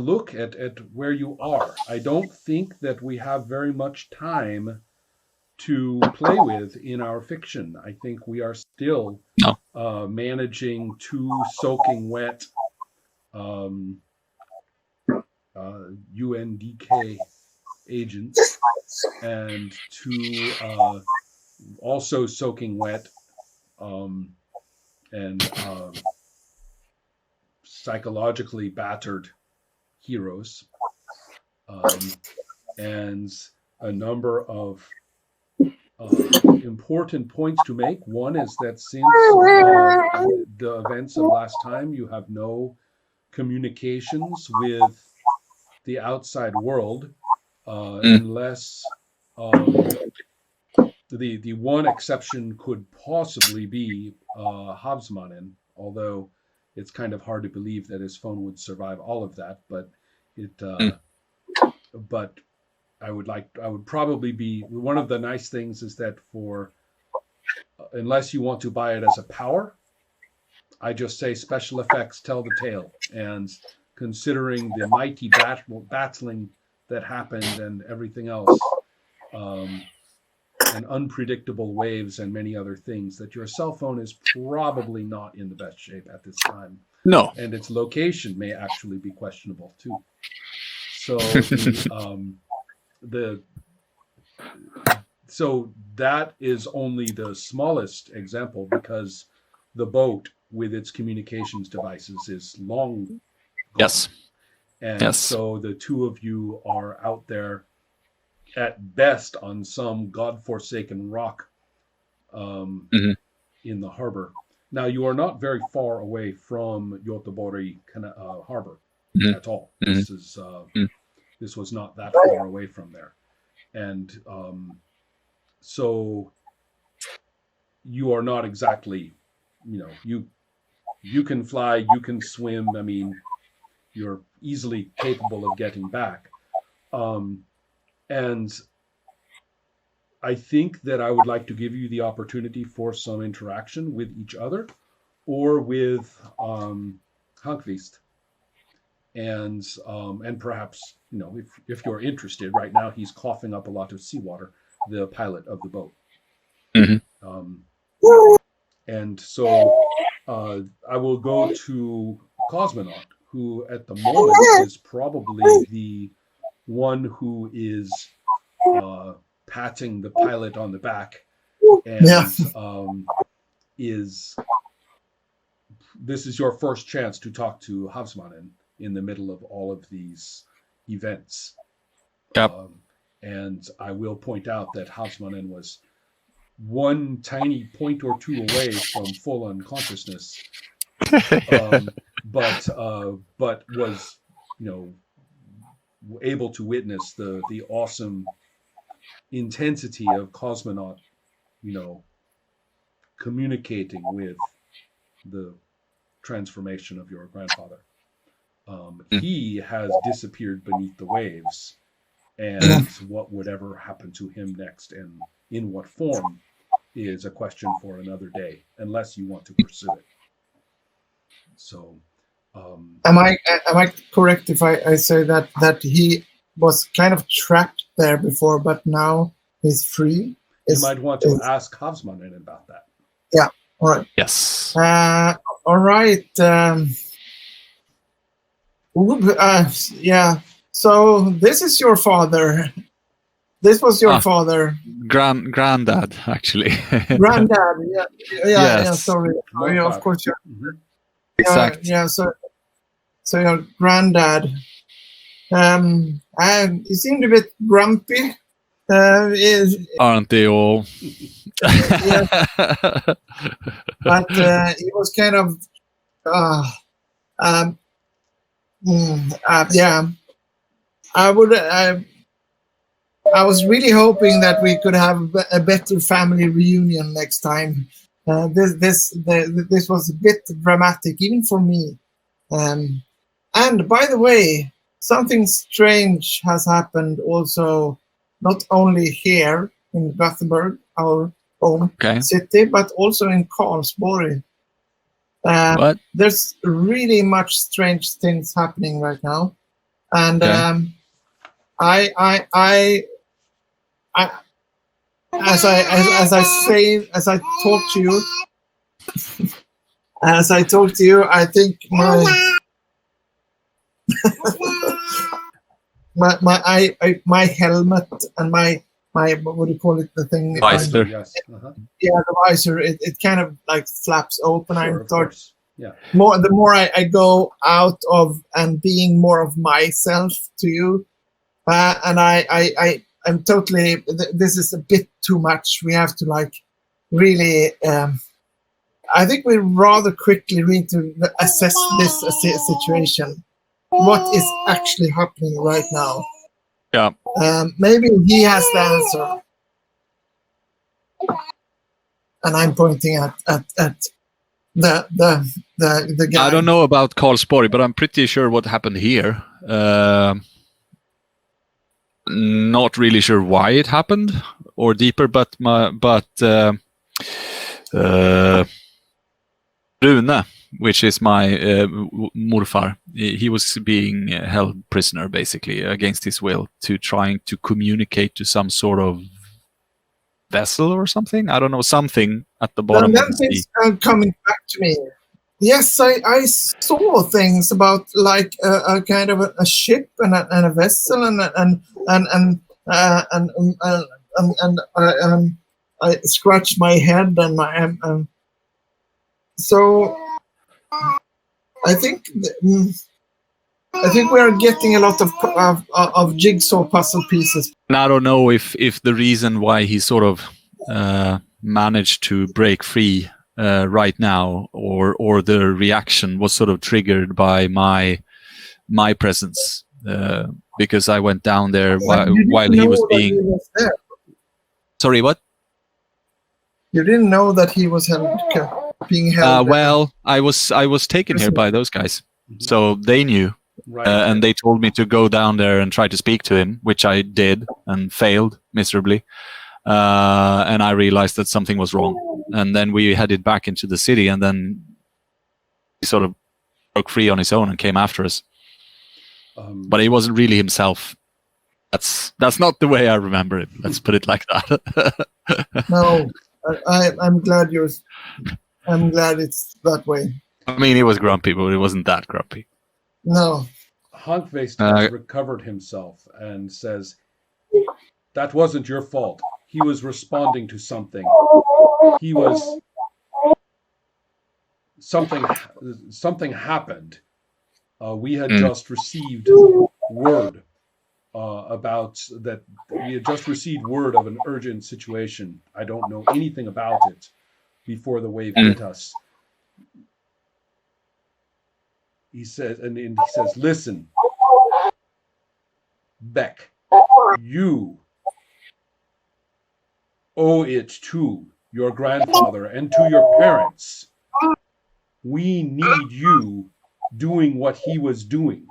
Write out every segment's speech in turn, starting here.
look at where you are. I don't think that we have very much time to play with in our fiction. I think we are still No. managing two soaking wet UNDK agents and two also soaking wet and psychologically battered heroes, and a number of important points to make. One is that since the events of last time, you have no communications with the outside world, unless the one exception could possibly be Habsmannen, although it's kind of hard to believe that his phone would survive all of that. But but I would probably be, one of the nice things is that for unless you want to buy it as a power, I just say special effects tell the tale. And considering the mighty battling that happened and everything else, and unpredictable waves and many other things, that your cell phone is probably not in the best shape at this time. No. And its location may actually be questionable too. So so that is only the smallest example, because the boat with its communications devices is long gone. Yes. And so the two of you are out there at best on some godforsaken rock in the harbor. Now, you are not very far away from Goteborg harbor at all. This was not that far away from there. And so you are not exactly, you can fly, you can swim. I mean, you're easily capable of getting back. And I think that I would like to give you the opportunity for some interaction with each other or with Hankvist. And perhaps, if you're interested, right now he's coughing up a lot of seawater, the pilot of the boat. And so I will go to Cosmonaut, who at the moment is probably the one who is patting the pilot on the back, and this is your first chance to talk to Habsmannen in the middle of all of these events. And I will point out that Habsmannen was one tiny point or two away from full unconsciousness, but was, able to witness the awesome intensity of Cosmonaut, communicating with the transformation of your grandfather. He has disappeared beneath the waves, and what would ever happen to him next and in what form is a question for another day, unless you want to pursue it. So am I correct if I say that he was kind of trapped there before, but now he's free? You might want to ask Habsmannen about that. Yeah. All right. Yes. All right. Yeah. So this is your father. This was your father. Granddad, actually. Granddad. Yeah. Yes. Yeah. Sorry. Of course. Exactly. Yeah. So your granddad. And he seemed a bit grumpy. Aren't they all? Yeah. But he was kind of. Yeah. I was really hoping that we could have a better family reunion next time. This was a bit dramatic, even for me. And by the way, something strange has happened also, not only here in Goteborg, our own city, but also in Karlsborg. There's really much strange things happening right now. And Okay. I as I talk to you, I think my helmet and my what do you call it, the thing, Visor. Yes. Uh-huh. yeah, the visor, it kind of like flaps open. Sure, I of thought course. Yeah. the more I go out of and being more of myself to you, and I'm totally, this is a bit too much. We have to like really, I think we rather quickly need to assess this situation. What is actually happening right now? Yeah. Maybe he has the answer. And I'm pointing at the guy. I don't know about Karlsborg, but I'm pretty sure what happened here. Not really sure why it happened or deeper, but Rune, which is my morfar, he was being held prisoner basically against his will to trying to communicate to some sort of vessel or something. I don't know, something at the bottom And of then the sea. things are coming back to me. Yes, I saw things about like a kind of a ship and a vessel and I scratched my head and so I think we are getting a lot of jigsaw puzzle pieces. And I don't know if the reason why he sort of managed to break free right now, or the reaction was sort of triggered by my presence, because I went down there while he was being. He was there. Sorry, what? You didn't know that he was being held. Well, I was taken here by those guys, Mhm. so they knew. Right. And they told me to go down there and try to speak to him, which I did and failed miserably. And I realized that something was wrong. And then we headed back into the city, and then he sort of broke free on his own and came after us. But he wasn't really himself. That's not the way I remember it. Let's put it like that. No, I'm glad I'm glad it's that way. I mean, he was grumpy, but he wasn't that grumpy. No. Hankvist has recovered himself and says, "That wasn't your fault. He was responding to something. Something happened. We had just received word about that. We had just received word of an urgent situation. I don't know anything about it before the wave hit us." He says, "Listen, Beck, you owe it to your grandfather and to your parents. We need you doing what he was doing.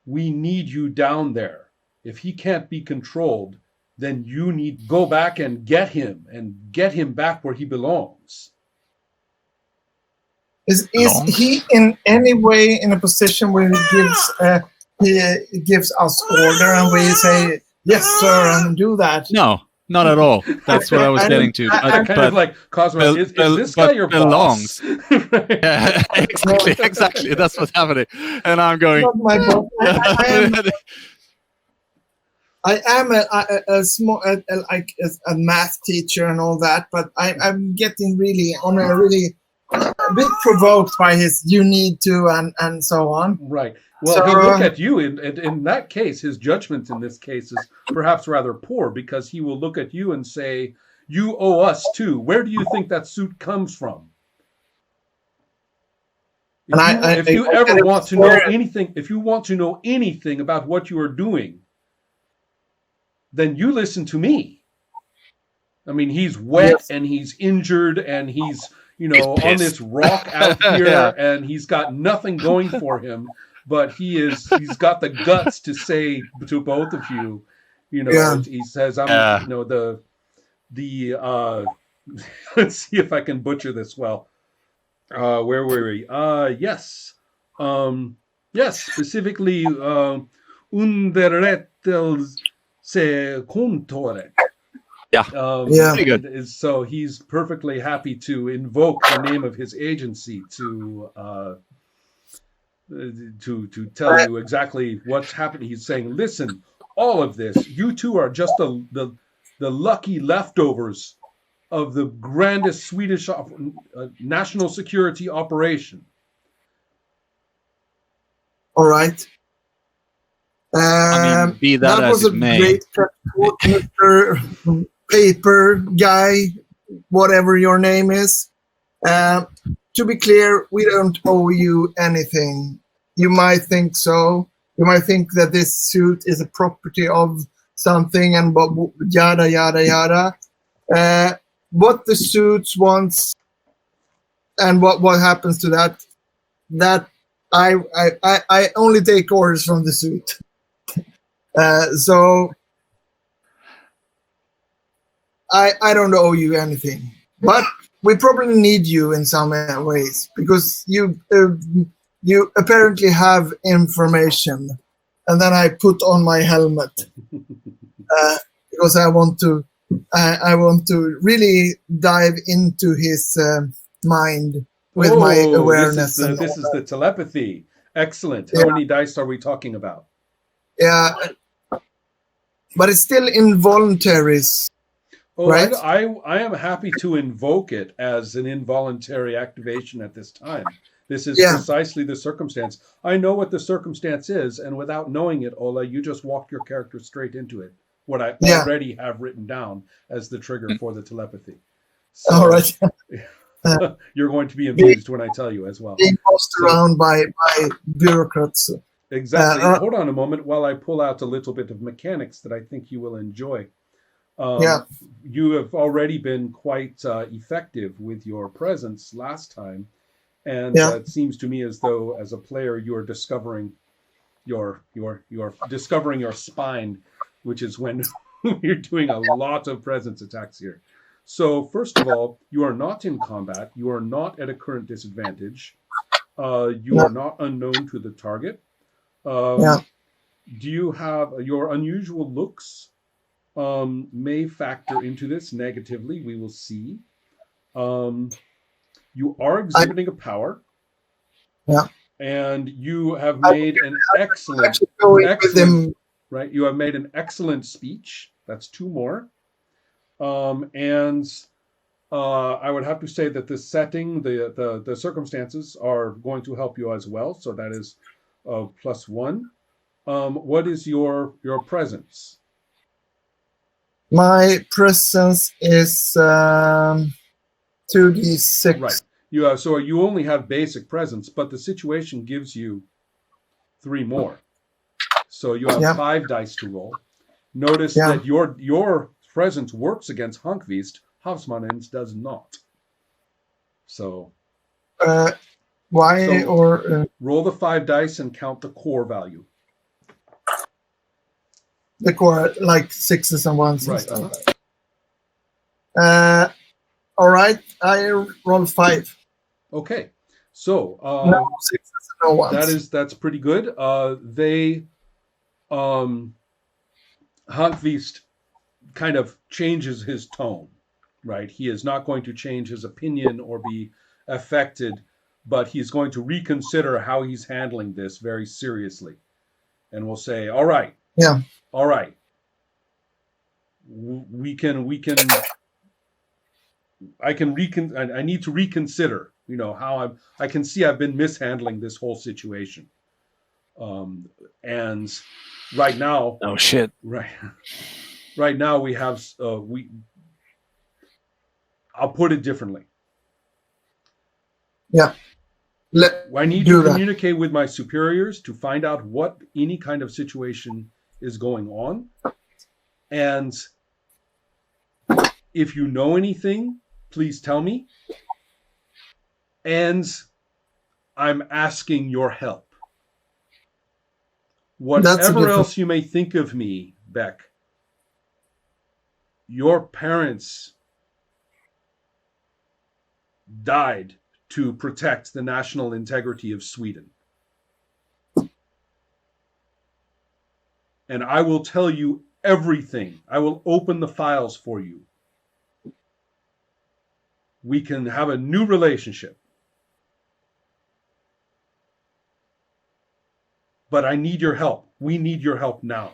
We need you down there. If he can't be controlled, then you need to go back and get him back where he belongs." Is he in any way in a position where he gives us order and we say yes sir and do that? No, not at all. That's what I was getting to. Kind of like Cosmo, is this guy your belongs. boss? Right. Yeah, exactly. That's what's happening. And I'm going. Not my boss. I am a small like a math teacher and all that, but I'm getting really a bit provoked by his "you need to" and so on. Right. Well, he'll look at you, in that case, his judgment in this case is perhaps rather poor, because he will look at you and say, "You owe us too. Where do you think that suit comes from?" If you ever want to know anything about what you are doing, then you listen to me. I mean, he's wet and he's injured and he's on this rock out here, and he's got nothing going for him, but he's got the guts to say to both of you, he says, "I'm, let's see if I can butcher this well. Where were we? Yes. Yes, specifically underrättelsekontoret. Yeah. Yeah. Pretty good. So he's perfectly happy to invoke the name of his agency to tell you exactly what's happening. He's saying, "Listen, all of this, you two are just the lucky leftovers of the grandest Swedish national security operation." All right. I mean, be that as was a it may. great report, Mr. Paper Guy, whatever your name is. To be clear, we don't owe you anything. You might think so. You might think that this suit is a property of something and yada, yada, yada. What the suit wants and what happens to that I only take orders from the suit. So I don't owe you anything, but we probably need you in some ways because you apparently have information, and then I put on my helmet because I want to really dive into his mind with my awareness. This is the telepathy. Excellent. How Yeah. many dice are we talking about? Yeah, but it's still involuntary. Oh, Right. I am happy to invoke it as an involuntary activation at this time. This is Yeah. precisely the circumstance. I know what the circumstance is, and without knowing it, Ola, you just walked your character straight into it. What I Yeah. already have written down as the trigger for the telepathy. So All right. you're going to be amused when I tell you as well. Being bossed around by bureaucrats. Exactly. Hold on a moment while I pull out a little bit of mechanics that I think you will enjoy. Yeah. You have already been quite effective with your presence last time, and Yeah. it seems to me as though, as a player, you are discovering your discovering your spine, which is when you're doing a lot of presence attacks here. So first of all, you are not in combat. You are not at a current disadvantage. You are not unknown to the target. Yeah. Do you have your unusual looks? May factor into this negatively. We will see. You are exhibiting a power. Yeah. And you have made an excellent, Actually going with him. right? You have made an excellent speech. That's 2 more. And I would have to say that the setting, the circumstances are going to help you as well. So that is +1. What is your presence? My presence is 2d6. Right. So you only have basic presence, but the situation gives you 3 more. So you have 5 dice to roll. Notice that your presence works against Hankvist. Havsmannens does not. So why or roll the 5 dice and count the core value. the core like 6s and 1s and Right. stuff. All right, I roll 5. Okay. So No 6s, no 1s. that's pretty good. Hankvist kind of changes his tone, right? He is not going to change his opinion or be affected, but he's going to reconsider how he's handling this very seriously, and will say, "All right, Yeah. all right, we can. I need to reconsider. You know how I can see I've been mishandling this whole situation, and right now, Oh shit! Right now we have I'll put it differently. Yeah. I need to communicate with my superiors to find out what any kind of situation is going on. And if you know anything, please tell me. And I'm asking your help. Whatever else you may think of me, Beck, your parents died to protect the national integrity of Sweden. and I will tell you everything. I will open the files for you. We can have a new relationship. But I need your help. We need your help now.